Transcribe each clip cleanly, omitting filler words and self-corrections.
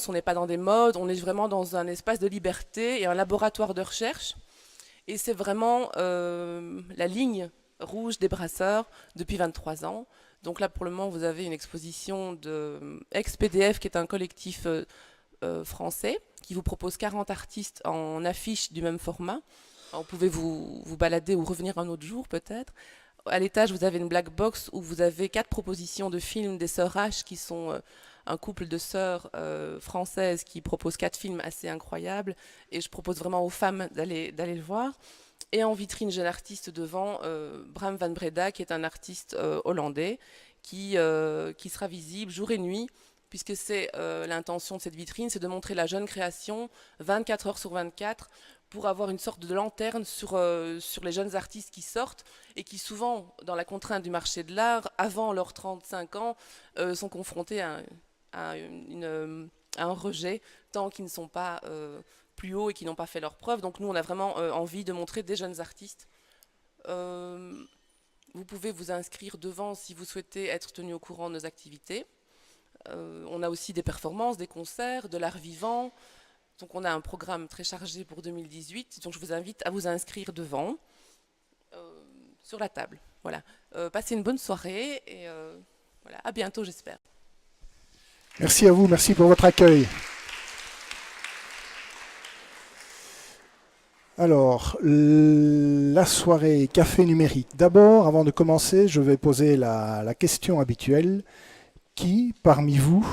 on n'est pas dans des modes, on est vraiment dans un espace de liberté et un laboratoire de recherche. Et c'est vraiment la ligne rouge des brasseurs depuis 23 ans. Donc là, pour le moment, vous avez une exposition de ex-PDF, qui est un collectif français, qui vous propose 40 artistes en affiches du même format. Alors, vous pouvez vous balader ou revenir un autre jour, peut-être. À l'étage, vous avez une black box où vous avez 4 propositions de films des sœurs H, qui sont un couple de sœurs françaises qui proposent 4 films assez incroyables. Et je propose vraiment aux femmes d'aller le voir. Et en vitrine, j'ai l'artiste devant, Bram van Breda, qui est un artiste hollandais, qui sera visible jour et nuit, puisque c'est l'intention de cette vitrine, c'est de montrer la jeune création 24 heures sur 24, pour avoir une sorte de lanterne sur les jeunes artistes qui sortent et qui souvent, dans la contrainte du marché de l'art, avant leurs 35 ans, sont confrontés à un rejet, tant qu'ils ne sont pas plus haut et qui n'ont pas fait leurs preuves. Donc nous, on a vraiment envie de montrer des jeunes artistes. Vous pouvez vous inscrire devant si vous souhaitez être tenu au courant de nos activités. On a aussi des performances, des concerts, de l'art vivant. Donc on a un programme très chargé pour 2018. Donc je vous invite à vous inscrire devant, sur la table. Voilà. Passez une bonne soirée et voilà. À bientôt, j'espère. Merci à vous, merci pour votre accueil. Alors, la soirée café numérique. D'abord, avant de commencer, je vais poser la question habituelle. Qui, parmi vous,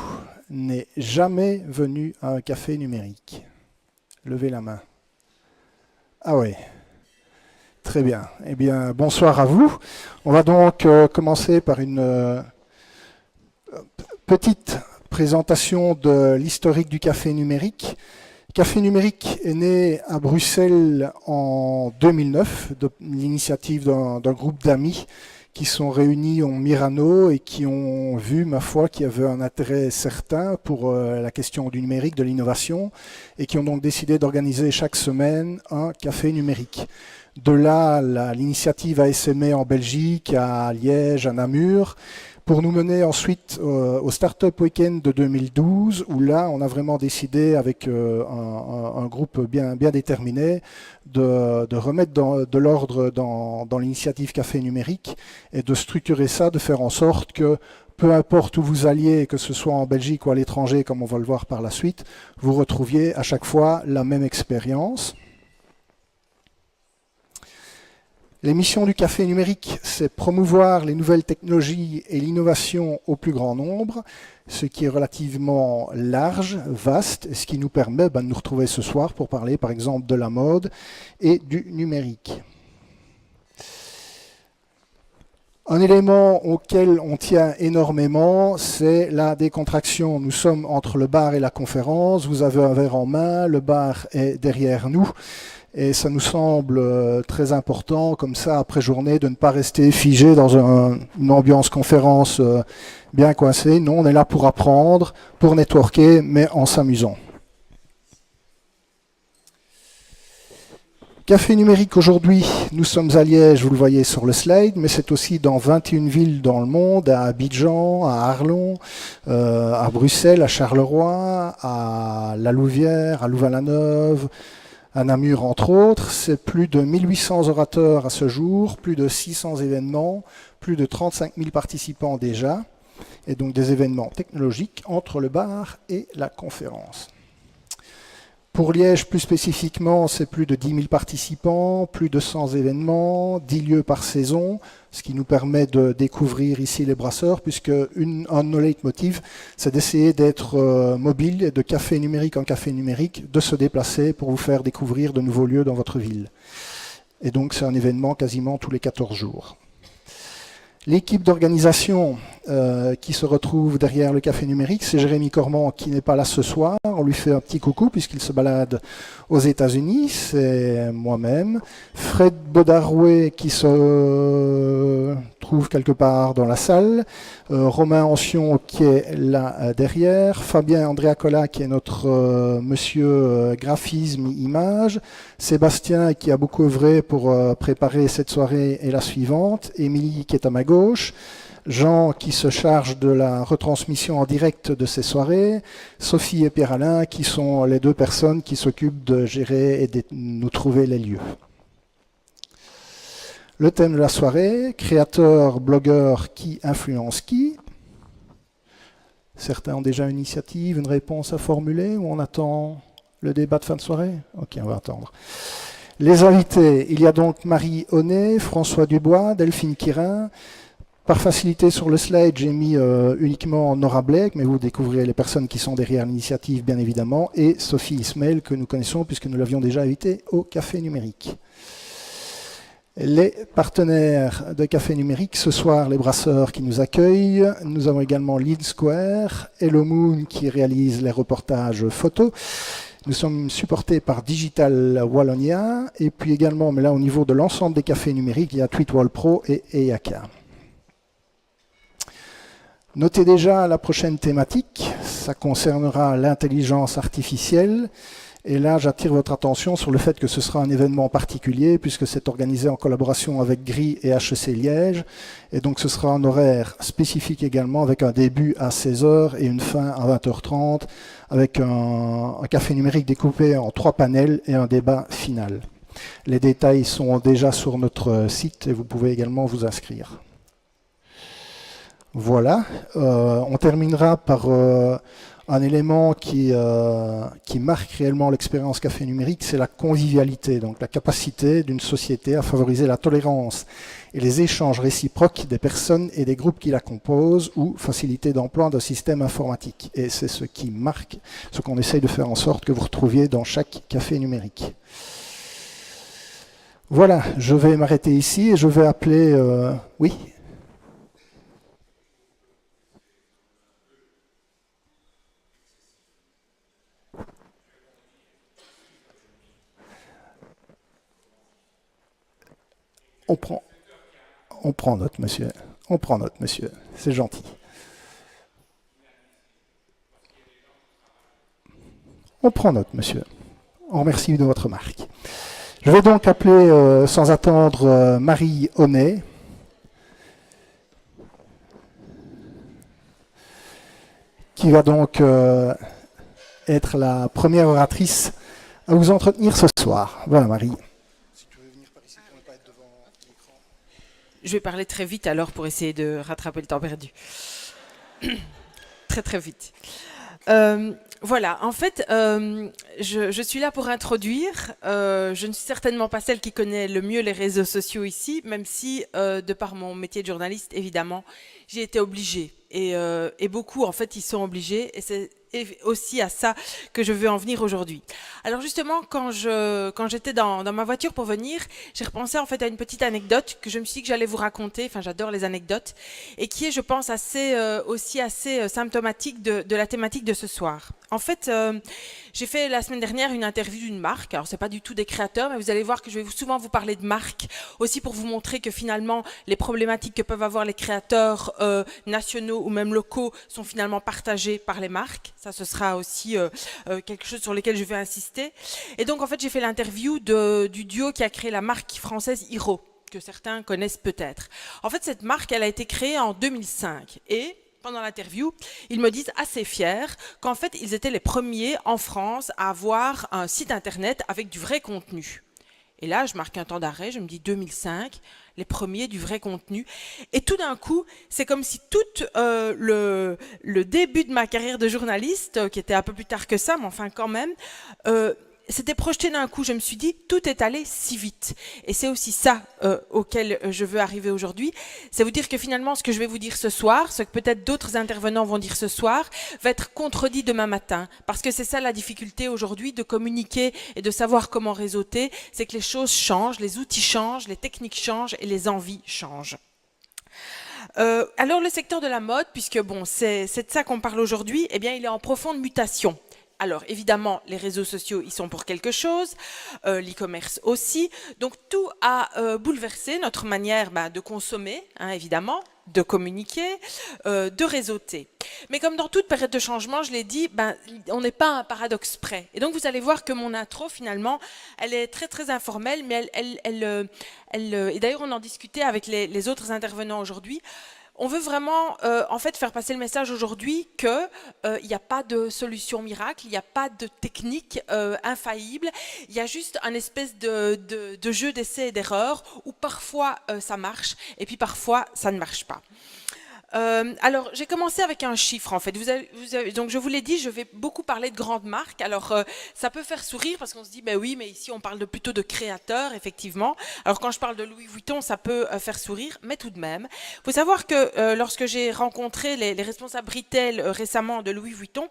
n'est jamais venu à un café numérique? Levez la main. Ah ouais, très bien. Eh bien, bonsoir à vous. On va donc commencer par une petite présentation de l'historique du café numérique. Café numérique est né à Bruxelles en 2009, de l'initiative d'un groupe d'amis qui sont réunis en Mirano et qui ont vu, ma foi, qu'il y avait un intérêt certain pour la question du numérique, de l'innovation, et qui ont donc décidé d'organiser chaque semaine un café numérique. De là, l'initiative a essaimé en Belgique, à Liège, à Namur, pour nous mener ensuite au Startup Weekend de 2012, où là, on a vraiment décidé, avec un groupe bien déterminé, de remettre de l'ordre dans l'initiative Café Numérique et de structurer ça, de faire en sorte que, peu importe où vous alliez, que ce soit en Belgique ou à l'étranger, comme on va le voir par la suite, vous retrouviez à chaque fois la même expérience. Les missions du café numérique, c'est promouvoir les nouvelles technologies et l'innovation au plus grand nombre, ce qui est relativement large, vaste, et ce qui nous permet de nous retrouver ce soir pour parler par exemple de la mode et du numérique. Un élément auquel on tient énormément, c'est la décontraction. Nous sommes entre le bar et la conférence, vous avez un verre en main, le bar est derrière nous. Et ça nous semble très important, comme ça, après journée, de ne pas rester figé dans une ambiance conférence bien coincée. Non, on est là pour apprendre, pour networker, mais en s'amusant. Café numérique aujourd'hui, nous sommes à Liège, vous le voyez sur le slide, mais c'est aussi dans 21 villes dans le monde, à Abidjan, à Arlon, à Bruxelles, à Charleroi, à La Louvière, à Louvain-la-Neuve, à Namur, entre autres. C'est plus de 1800 orateurs à ce jour, plus de 600 événements, plus de 35 000 participants déjà, et donc des événements technologiques entre le bar et la conférence. Pour Liège, plus spécifiquement, c'est plus de 10 000 participants, plus de 100 événements, 10 lieux par saison, ce qui nous permet de découvrir ici les brasseurs, puisque un de nos leitmotifs, c'est d'essayer d'être mobile, et de café numérique en café numérique, de se déplacer pour vous faire découvrir de nouveaux lieux dans votre ville. Et donc, c'est un événement quasiment tous les 14 jours. L'équipe d'organisation qui se retrouve derrière le café numérique, c'est Jérémy Cormand qui n'est pas là ce soir. On lui fait un petit coucou puisqu'il se balade aux États-Unis. C'est moi-même. Fred Bodarouet qui se trouve quelque part dans la salle. Romain Ancion qui est là derrière. Fabien Andréacola qui est notre monsieur graphisme, image. Sébastien qui a beaucoup œuvré pour préparer cette soirée et la suivante. Émilie qui est à ma gauche. Jean qui se charge de la retransmission en direct de ces soirées, Sophie et Pierre-Alain qui sont les deux personnes qui s'occupent de gérer et de nous trouver les lieux. Le thème de la soirée, créateur, blogueur, qui influence qui? Certains ont déjà une initiative, une réponse à formuler ou on attend le débat de fin de soirée? Ok, on va attendre. Les invités, il y a donc Marie Honnet, François Dubois, Delphine Quirin. Par facilité sur le slide, j'ai mis uniquement Nora Blake, mais vous découvrirez les personnes qui sont derrière l'initiative, bien évidemment, et Sophie Ismail, que nous connaissons puisque nous l'avions déjà invitée au Café Numérique. Les partenaires de Café Numérique, ce soir, les brasseurs qui nous accueillent. Nous avons également Lead Square, Hello Moon qui réalise les reportages photos. Nous sommes supportés par Digital Wallonia, et puis également, mais là au niveau de l'ensemble des cafés numériques, il y a Tweetwall Pro et Eyaka. Notez déjà la prochaine thématique, ça concernera l'intelligence artificielle. Et là, j'attire votre attention sur le fait que ce sera un événement particulier puisque c'est organisé en collaboration avec GRI et HEC Liège. Et donc, ce sera un horaire spécifique également avec un début à 16 h et une fin à 20 h 30 avec un café numérique découpé en 3 panels et un débat final. Les détails sont déjà sur notre site et vous pouvez également vous inscrire. Voilà, on terminera par un élément qui marque réellement l'expérience café numérique, c'est la convivialité, donc la capacité d'une société à favoriser la tolérance et les échanges réciproques des personnes et des groupes qui la composent ou facilité d'emploi d'un système informatique. Et c'est ce qui marque, ce qu'on essaye de faire en sorte que vous retrouviez dans chaque café numérique. Voilà, je vais m'arrêter ici et je vais appeler... oui ? On prend note, monsieur. On prend note, monsieur. C'est gentil. On prend note, monsieur. On remercie de votre remarque. Je vais donc appeler sans attendre Marie Honnet. Qui va donc être la première oratrice à vous entretenir ce soir. Voilà, Marie. Je vais parler très vite alors pour essayer de rattraper le temps perdu. Très très vite. Voilà, en fait, je suis là pour introduire. Je ne suis certainement pas celle qui connaît le mieux les réseaux sociaux ici, même si, de par mon métier de journaliste, évidemment, j'ai été obligée. Et beaucoup, en fait, ils sont obligés. Et c'est aussi à ça que je veux en venir aujourd'hui. Alors justement, quand j'étais dans ma voiture pour venir, j'ai repensé en fait à une petite anecdote que je me suis dit que j'allais vous raconter. Enfin, j'adore les anecdotes. Et qui est, je pense, aussi assez symptomatique de la thématique de ce soir. En fait, j'ai fait la semaine dernière une interview d'une marque. Alors, c'est pas du tout des créateurs, mais vous allez voir que je vais souvent vous parler de marques, aussi pour vous montrer que finalement, les problématiques que peuvent avoir les créateurs nationaux ou même locaux sont finalement partagées par les marques. Ça, ce sera aussi quelque chose sur lequel je vais insister. Et donc, en fait, j'ai fait l'interview du duo qui a créé la marque française Hiro, que certains connaissent peut-être. En fait, cette marque, elle a été créée en 2005 et... pendant l'interview, ils me disent assez fiers qu'en fait, ils étaient les premiers en France à avoir un site internet avec du vrai contenu. Et là, je marque un temps d'arrêt, je me dis 2005, les premiers du vrai contenu. Et tout d'un coup, c'est comme si tout le début de ma carrière de journaliste, qui était un peu plus tard que ça, mais enfin quand même, s'était projeté d'un coup. Je me suis dit, tout est allé si vite. Et c'est aussi ça auquel je veux arriver aujourd'hui. C'est vous dire que finalement, ce que je vais vous dire ce soir, ce que peut-être d'autres intervenants vont dire ce soir, va être contredit demain matin. Parce que c'est ça la difficulté aujourd'hui de communiquer et de savoir comment réseauter. C'est que les choses changent, les outils changent, les techniques changent et les envies changent. Alors le secteur de la mode, puisque bon, c'est de ça qu'on parle aujourd'hui, eh bien il est en profonde mutation. Alors évidemment, les réseaux sociaux, ils sont pour quelque chose, l'e-commerce aussi. Donc tout a bouleversé notre manière de consommer, hein, évidemment, de communiquer, de réseauter. Mais comme dans toute période de changement, je l'ai dit, on n'est pas à un paradoxe près. Et donc vous allez voir que mon intro, finalement, elle est très très informelle, mais et d'ailleurs on en discutait avec les autres intervenants aujourd'hui. On veut vraiment en fait faire passer le message aujourd'hui que il n'y a pas de solution miracle, il n'y a pas de technique infaillible, il y a juste un espèce de jeu d'essai et d'erreur où parfois ça marche et puis parfois ça ne marche pas. Alors, j'ai commencé avec un chiffre en fait. Donc, je vous l'ai dit, je vais beaucoup parler de grandes marques. Alors, ça peut faire sourire parce qu'on se dit, ben oui, mais ici on parle plutôt de créateurs, effectivement. Alors, quand je parle de Louis Vuitton, ça peut faire sourire, mais tout de même. Il faut savoir que lorsque j'ai rencontré les responsables retail récemment de Louis Vuitton,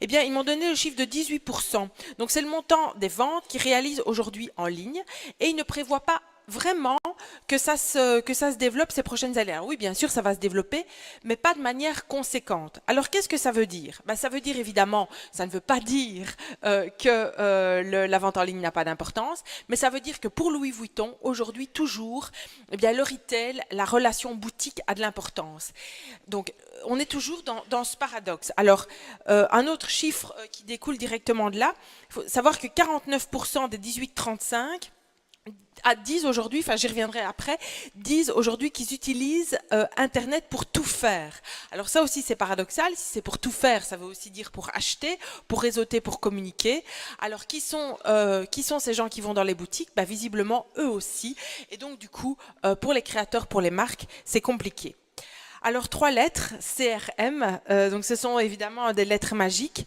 eh bien, ils m'ont donné le chiffre de 18%. Donc, c'est le montant des ventes qu'ils réalisent aujourd'hui en ligne et ils ne prévoient pas vraiment que ça se développe ces prochaines années. Alors oui, bien sûr, ça va se développer, mais pas de manière conséquente. Alors, qu'est-ce que ça veut dire? Ça veut dire, évidemment, ça ne veut pas dire que la vente en ligne n'a pas d'importance, mais ça veut dire que pour Louis Vuitton, aujourd'hui, toujours, eh bien, le retail, la relation boutique a de l'importance. Donc, on est toujours dans ce paradoxe. Alors, un autre chiffre qui découle directement de là, il faut savoir que 49% des 18-35 disent aujourd'hui, enfin j'y reviendrai après, disent aujourd'hui qu'ils utilisent Internet pour tout faire. Alors ça aussi c'est paradoxal, si c'est pour tout faire, ça veut aussi dire pour acheter, pour réseauter, pour communiquer. Alors qui sont ces gens qui vont dans les boutiques? Visiblement eux aussi. Et donc du coup, pour les créateurs, pour les marques, c'est compliqué. Alors 3 lettres, CRM, donc ce sont évidemment des lettres magiques.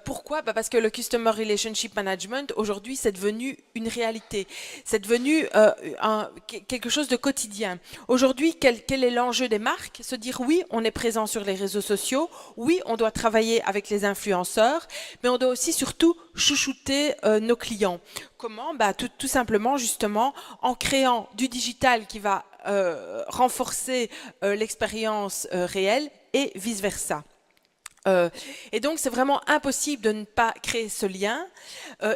Pourquoi? Parce que le Customer Relationship Management, aujourd'hui, c'est devenu une réalité. C'est devenu quelque chose de quotidien. Aujourd'hui, quel est l'enjeu des marques? Se dire oui, on est présent sur les réseaux sociaux, oui, on doit travailler avec les influenceurs, mais on doit aussi surtout chouchouter nos clients. Comment? Tout simplement, justement, en créant du digital qui va renforcer l'expérience réelle et vice-versa. Et donc, c'est vraiment impossible de ne pas créer ce lien.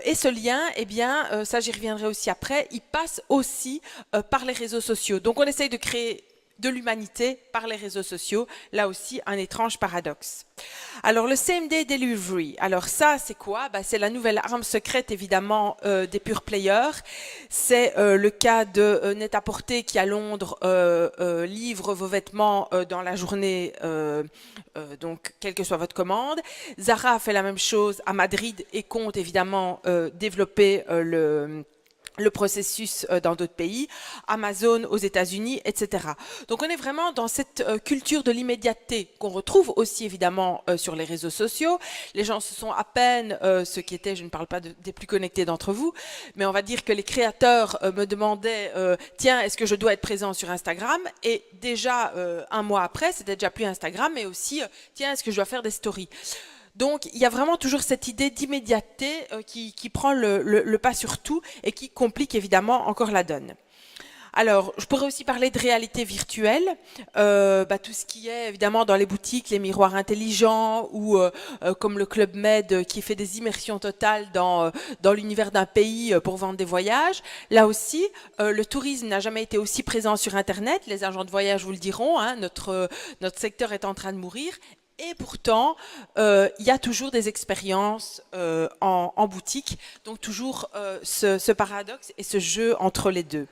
Et ce lien, eh bien, ça j'y reviendrai aussi après, il passe aussi par les réseaux sociaux. Donc, on essaye de créer de l'humanité par les réseaux sociaux. Là aussi, un étrange paradoxe. Alors, le Same Day Delivery. Alors ça, c'est quoi? C'est la nouvelle arme secrète, évidemment, des pure players. C'est le cas de Net-à-Porter qui, à Londres, livre vos vêtements dans la journée, donc quelle que soit votre commande. Zara fait la même chose à Madrid et compte, évidemment, développer le processus dans d'autres pays, Amazon aux États-Unis, etc. Donc on est vraiment dans cette culture de l'immédiateté qu'on retrouve aussi évidemment sur les réseaux sociaux. Les gens se sont à peine, ceux qui étaient, je ne parle pas des plus connectés d'entre vous, mais on va dire que les créateurs me demandaient tiens, est-ce que je dois être présent sur Instagram? Et déjà un mois après, c'était déjà plus Instagram, mais aussi tiens, est-ce que je dois faire des stories? Donc, il y a vraiment toujours cette idée d'immédiateté qui prend le pas sur tout et qui complique évidemment encore la donne. Alors, je pourrais aussi parler de réalité virtuelle, tout ce qui est évidemment dans les boutiques, les miroirs intelligents ou comme le Club Med qui fait des immersions totales dans l'univers d'un pays pour vendre des voyages. Là aussi, le tourisme n'a jamais été aussi présent sur Internet. Les agents de voyage vous le diront, hein, notre secteur est en train de mourir. Et pourtant, il y a toujours des expériences en boutique, donc toujours ce paradoxe et ce jeu entre les deux.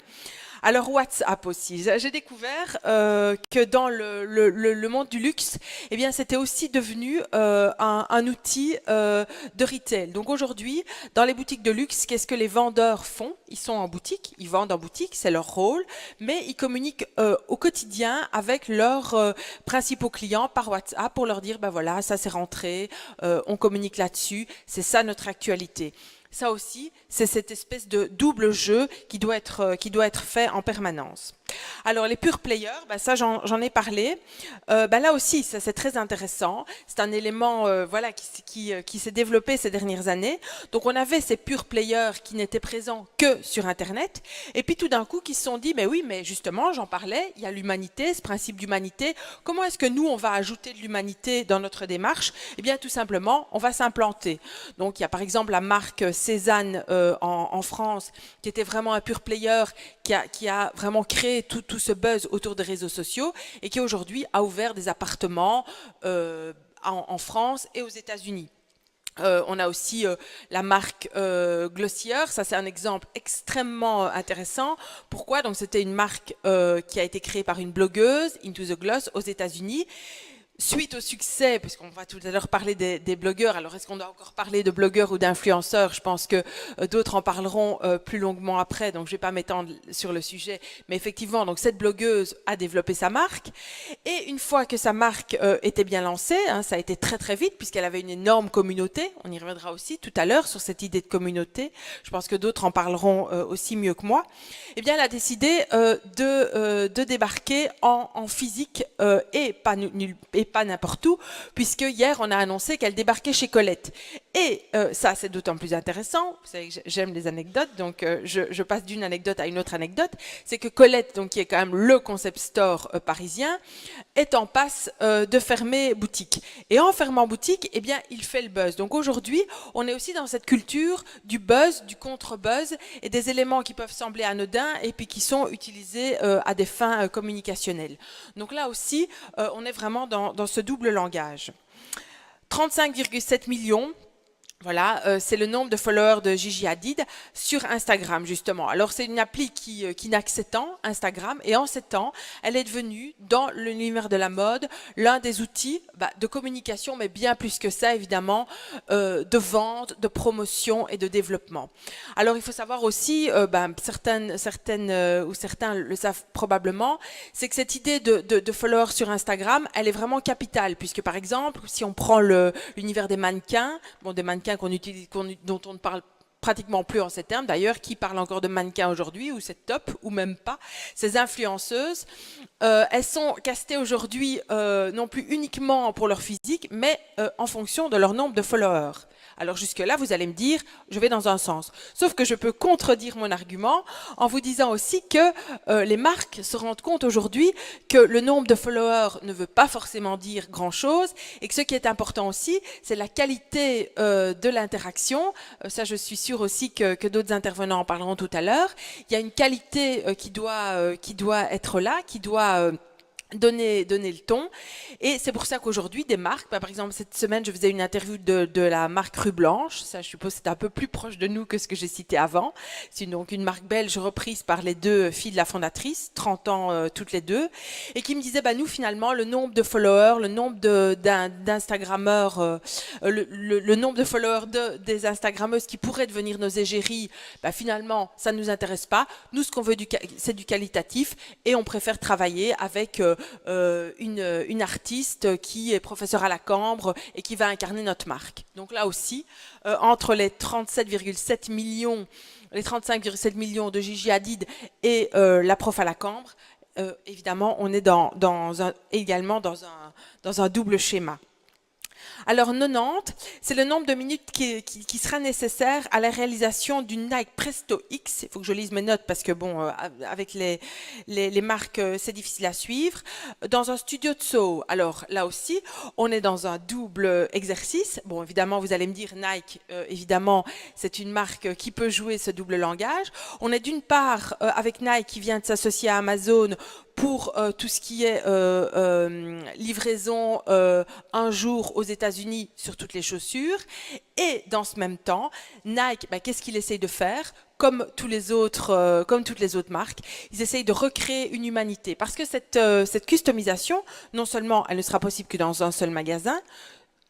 Alors WhatsApp aussi, j'ai découvert que dans le monde du luxe, eh bien c'était aussi devenu un outil de retail. Donc aujourd'hui, dans les boutiques de luxe, qu'est-ce que les vendeurs font? Ils sont en boutique, ils vendent en boutique, c'est leur rôle, mais ils communiquent au quotidien avec leurs principaux clients par WhatsApp pour leur dire, voilà, ça c'est rentré, on communique là-dessus, c'est ça notre actualité. Ça aussi, c'est cette espèce de double jeu qui doit être fait en permanence. Alors les pure players, ça j'en ai parlé. Là aussi, ça c'est très intéressant. C'est un élément qui s'est développé ces dernières années. Donc on avait ces pure players qui n'étaient présents que sur Internet, et puis tout d'un coup qui se sont dit, mais oui, mais justement, j'en parlais, il y a l'humanité, ce principe d'humanité. Comment est-ce que nous on va ajouter de l'humanité dans notre démarche? Eh bien, tout simplement, on va s'implanter. Donc il y a par exemple la marque Cézanne en France, qui était vraiment un pure player, qui a vraiment créé tout ce buzz autour des réseaux sociaux et qui aujourd'hui a ouvert des appartements en France et aux États-Unis. On a aussi la marque Glossier, ça c'est un exemple extrêmement intéressant. Pourquoi? Donc c'était une marque qui a été créée par une blogueuse, Into the Gloss, aux États-Unis. Suite au succès, puisqu'on va tout à l'heure parler des blogueurs, alors est-ce qu'on doit encore parler de blogueurs ou d'influenceurs? Je pense que d'autres en parleront plus longuement après, donc je ne vais pas m'étendre sur le sujet. Mais effectivement, donc cette blogueuse a développé sa marque. Et une fois que sa marque était bien lancée, hein, ça a été très très vite, puisqu'elle avait une énorme communauté. On y reviendra aussi tout à l'heure sur cette idée de communauté. Je pense que d'autres en parleront aussi mieux que moi. Eh bien, elle a décidé de débarquer en physique et pas n'importe où, puisque hier on a annoncé qu'elle débarquait chez Colette. Et ça c'est d'autant plus intéressant, vous savez que j'aime les anecdotes, donc je passe d'une anecdote à une autre anecdote, c'est que Colette, donc, qui est quand même le concept store parisien, est en passe de fermer boutique. Et en fermant boutique, eh bien, il fait le buzz. Donc aujourd'hui, on est aussi dans cette culture du buzz, du contre-buzz, et des éléments qui peuvent sembler anodins et puis qui sont utilisés à des fins communicationnelles. Donc là aussi, on est vraiment dans ce double langage. 35,7 millions. Voilà, c'est le nombre de followers de Gigi Hadid sur Instagram, justement. Alors, c'est une appli qui n'a que 7 ans, Instagram, et en 7 ans, elle est devenue, dans l'univers de la mode, l'un des outils de communication, mais bien plus que ça, évidemment, de vente, de promotion et de développement. Alors, il faut savoir aussi, certains le savent probablement, c'est que cette idée de followers sur Instagram, elle est vraiment capitale, puisque, par exemple, si on prend l'univers des mannequins, des mannequins dont on ne parle pratiquement plus en ces termes. D'ailleurs, qui parle encore de mannequins aujourd'hui, ou c'est top, ou même pas. Ces influenceuses, elles sont castées aujourd'hui non plus uniquement pour leur physique, mais en fonction de leur nombre de followers. Alors jusque-là, vous allez me dire, je vais dans un sens. Sauf que je peux contredire mon argument en vous disant aussi que les marques se rendent compte aujourd'hui que le nombre de followers ne veut pas forcément dire grand-chose et que ce qui est important aussi, c'est la qualité de l'interaction. Ça, je suis sûre aussi que d'autres intervenants en parleront tout à l'heure. Il y a une qualité qui doit être là, qui doit donner le ton, et c'est pour ça qu'aujourd'hui des marques, par exemple cette semaine je faisais une interview de la marque Rue Blanche, ça je suppose c'est un peu plus proche de nous que ce que j'ai cité avant, c'est donc une marque belge reprise par les deux filles de la fondatrice, 30 ans toutes les deux, et qui me disaient nous finalement le nombre de followers, le nombre d'Instagrammeurs, le nombre de followers des Instagrammeuses qui pourraient devenir nos égéries, finalement ça ne nous intéresse pas, nous ce qu'on veut c'est du qualitatif, et on préfère travailler avec une artiste qui est professeure à la Cambre et qui va incarner notre marque. Donc là aussi, entre les 35,7 millions de Gigi Hadid et la prof à la Cambre, évidemment, on est également dans un double schéma. Alors 90, c'est le nombre de minutes qui sera nécessaire à la réalisation d'une Nike Presto X. Il faut que je lise mes notes parce que avec les marques, c'est difficile à suivre. Dans un studio de Soho. Alors là aussi, on est dans un double exercice. Bon, évidemment, vous allez me dire Nike, évidemment, c'est une marque qui peut jouer ce double langage. On est d'une part avec Nike qui vient de s'associer à Amazon pour tout ce qui est livraison un jour aux États-Unis sur toutes les chaussures. Et dans ce même temps, Nike, qu'est-ce qu'il essaye de faire ? Comme toutes les autres marques, ils essayent de recréer une humanité. Parce que cette customisation, non seulement elle ne sera possible que dans un seul magasin,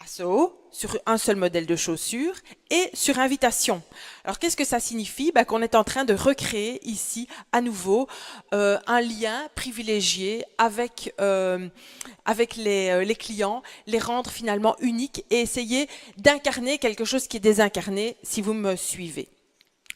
à Soho, sur un seul modèle de chaussures et sur invitation. Alors qu'est-ce que ça signifie ? Qu'on est en train de recréer ici à nouveau un lien privilégié avec les clients, les rendre finalement uniques et essayer d'incarner quelque chose qui est désincarné, si vous me suivez.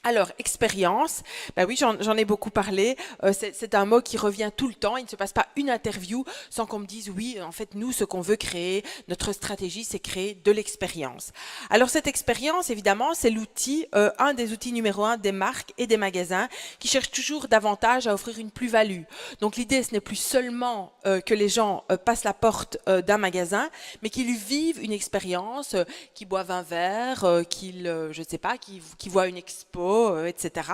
Alors, expérience, oui, j'en ai beaucoup parlé, c'est un mot qui revient tout le temps, il ne se passe pas une interview sans qu'on me dise oui, en fait, nous, ce qu'on veut créer, notre stratégie, c'est créer de l'expérience. Alors, cette expérience, évidemment, c'est l'outil, un des outils numéro 1 des marques et des magasins qui cherchent toujours davantage à offrir une plus-value. Donc, l'idée, ce n'est plus seulement que les gens passent la porte d'un magasin, mais qu'ils vivent une expérience, qu'ils boivent un verre, qu'ils voient une expo, etc.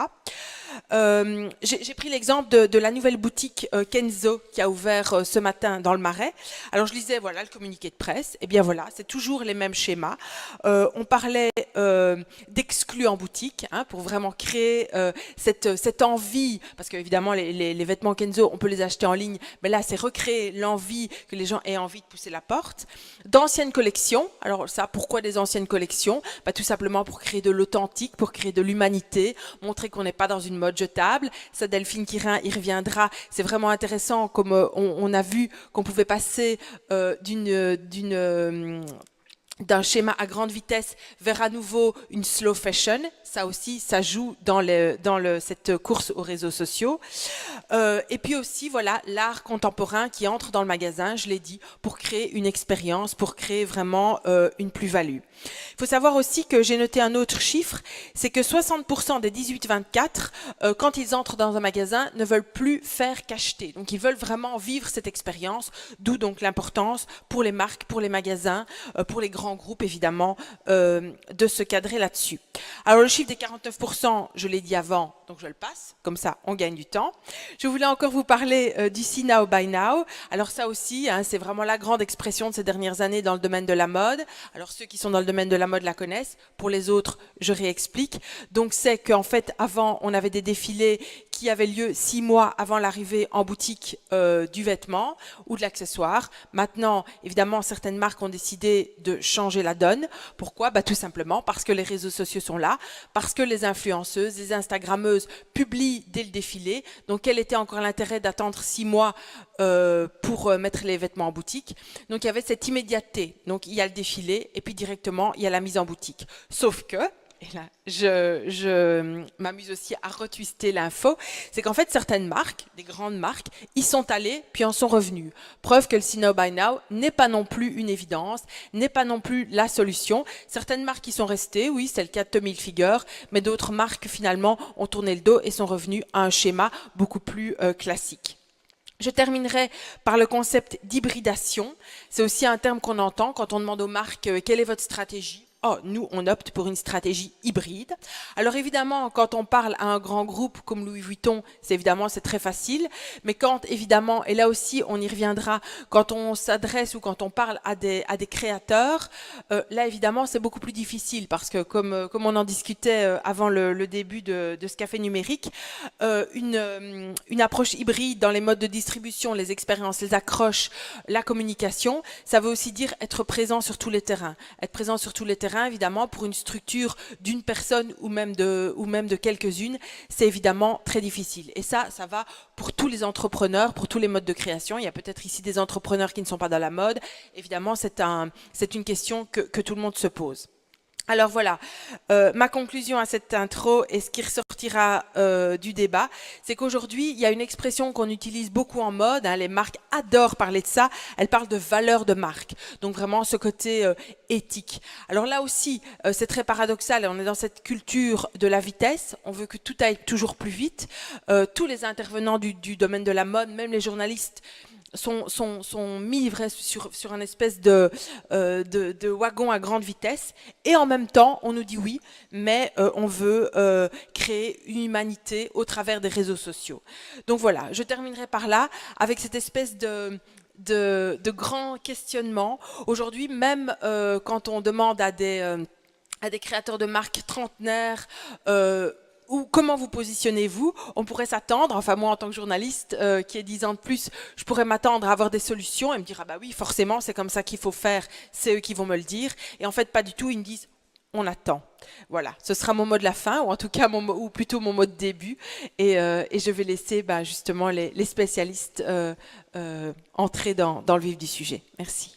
J'ai pris l'exemple de la nouvelle boutique Kenzo qui a ouvert ce matin dans le Marais. Alors je lisais voilà le communiqué de presse. Et bien voilà, c'est toujours les mêmes schémas. On parlait d'exclus en boutique pour vraiment créer cette envie, parce qu'évidemment les vêtements Kenzo, on peut les acheter en ligne, mais là c'est recréer l'envie que les gens aient envie de pousser la porte. D'anciennes collections. Alors ça, pourquoi des anciennes collections? Tout simplement pour créer de l'authentique, pour créer de l'humanité, montrer qu'on n'est pas dans une mode jetable. Ça, Delphine Quirin y reviendra. C'est vraiment intéressant, comme on a vu qu'on pouvait passer d'un schéma à grande vitesse vers à nouveau une slow fashion. Ça aussi, ça joue dans cette course aux réseaux sociaux. Et puis aussi, voilà, l'art contemporain qui entre dans le magasin, je l'ai dit, pour créer une expérience, pour créer vraiment une plus-value. Il faut savoir aussi que j'ai noté un autre chiffre, c'est que 60% des 18-24, quand ils entrent dans un magasin, ne veulent plus faire qu'acheter. Donc ils veulent vraiment vivre cette expérience, d'où donc l'importance pour les marques, pour les magasins, pour les grands groupes évidemment, de se cadrer là-dessus. Alors le chiffre des 49%, je l'ai dit avant, donc je le passe, comme ça on gagne du temps. Je voulais encore vous parler du See Now Buy Now. Alors ça aussi, c'est vraiment la grande expression de ces dernières années dans le domaine de la mode. Alors ceux qui sont dans le domaine de la mode la connaissent, pour les autres, je réexplique. Donc c'est qu'en fait, avant, on avait des défilés qui avaient lieu 6 mois avant l'arrivée en boutique du vêtement ou de l'accessoire. Maintenant, évidemment, certaines marques ont décidé de changer la donne. Pourquoi? Tout simplement parce que les réseaux sociaux sont là, parce que les influenceuses, les Instagrammeuses publient dès le défilé. Donc, quel était encore l'intérêt d'attendre 6 mois pour mettre les vêtements en boutique? Donc, il y avait cette immédiateté. Donc, il y a le défilé et puis directement, il y a la mise en boutique. Sauf que, et là, je m'amuse aussi à retwister l'info, c'est qu'en fait, certaines marques, des grandes marques, y sont allées puis en sont revenues. Preuve que le See Now Buy Now n'est pas non plus une évidence, n'est pas non plus la solution. Certaines marques y sont restées, oui, c'est le cas de Tommy Hilfiger, mais d'autres marques, finalement, ont tourné le dos et sont revenues à un schéma beaucoup plus classique. Je terminerai par le concept d'hybridation. C'est aussi un terme qu'on entend quand on demande aux marques quelle est votre stratégie. Oh, nous, on opte pour une stratégie hybride. Alors évidemment, quand on parle à un grand groupe comme Louis Vuitton, c'est très facile. Mais quand, évidemment, et là aussi, on y reviendra, quand on s'adresse ou quand on parle à des créateurs, là, évidemment, c'est beaucoup plus difficile parce que, comme on en discutait avant le début de ce café numérique, une approche hybride dans les modes de distribution, les expériences, les accroches, la communication, ça veut aussi dire être présent sur tous les terrains. Être présent sur tous les terrains, évidemment, pour une structure d'une personne ou même de quelques-unes, c'est évidemment très difficile. Et ça va pour tous les entrepreneurs, pour tous les modes de création. Il y a peut-être ici des entrepreneurs qui ne sont pas dans la mode. Évidemment, c'est une question que tout le monde se pose. Alors voilà, ma conclusion à cette intro et ce qui ressortira du débat, c'est qu'aujourd'hui, il y a une expression qu'on utilise beaucoup en mode, les marques adorent parler de ça, elles parlent de valeur de marque, donc vraiment ce côté éthique. Alors là aussi, c'est très paradoxal, on est dans cette culture de la vitesse, on veut que tout aille toujours plus vite, tous les intervenants du domaine de la mode, même les journalistes, sont mis sur un espèce de wagon à grande vitesse et en même temps on nous dit oui mais on veut créer une humanité au travers des réseaux sociaux. Donc voilà, je terminerai par là avec cette espèce de grand questionnement. Aujourd'hui, même quand on demande à des créateurs de marques trentenaires ou comment vous positionnez-vous, on pourrait s'attendre, enfin moi en tant que journaliste qui ai 10 ans de plus, je pourrais m'attendre à avoir des solutions et me dire ah bah oui forcément c'est comme ça qu'il faut faire, c'est eux qui vont me le dire, et en fait pas du tout, ils me disent on attend. Voilà, ce sera mon mot de la fin, ou en tout cas ou plutôt mon mot de début, et je vais laisser justement les spécialistes entrer dans le vif du sujet. Merci.